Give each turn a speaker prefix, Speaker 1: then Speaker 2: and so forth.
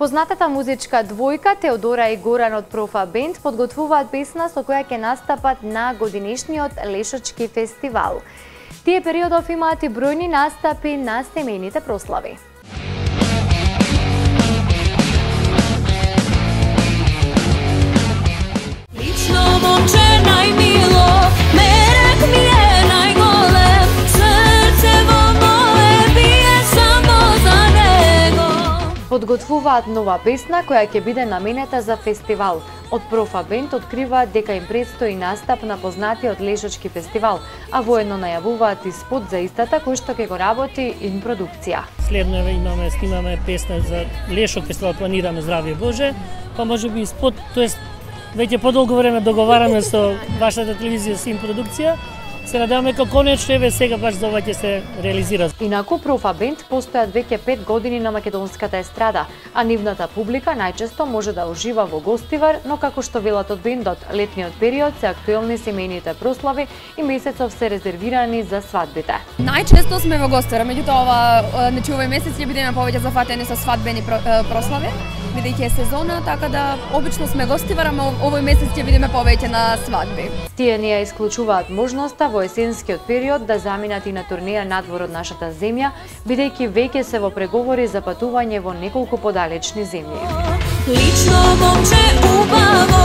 Speaker 1: Познатата музичка двојка Теодора и Горан од Профа Бенд подготвуваат песна со која ќе настапат на годинишниот Лешочки фестивал. Тие периодов имаат и бројни настапи на семејните прослави.
Speaker 2: Лично момче најмило, мерак ми е најголем, срце во мое бие само за него.
Speaker 1: Подготвуваат нова песна која ќе биде наменета за фестивал. Од Профа Бенд откриваат дека им предстои настап на познатиот Лешочки фестивал, а воедно најавуваат и спот за истата кој што ќе го работи Ин продукција.
Speaker 3: Следно снимаме песна за Лешок фестивал, планираме Здравје Боже, па можеби спот, тоест веќе подолго време договараме со вашата телевизија Ин продукција. Се надеваме како конечно еве сега баш за ова ќе се реализира.
Speaker 1: Инаку Профа Бенд постојат веќе 5 години на македонската естрада, а нивната публика најчесто може да ужива во гостивар, но како што велат од бендот, летниот период се актуелни семејните прослави и месецов се резервирани за свадбите.
Speaker 4: Најчесто сме во гостивар, меѓутоа овој месец ќе бидеме повеќе зафатени со свадбени прослави, бидејќи е сезона, така да обично сме гостивар, ама овој месец ќе бидеме повеќе на свадби.
Speaker 1: Тие не ја исклучуваат можноста во есенскиот период да заминат и на турнеја надвор од нашата земја, бидејќи веќе се во преговори за патување во неколку подалечни земји.
Speaker 2: Лично момче убаво,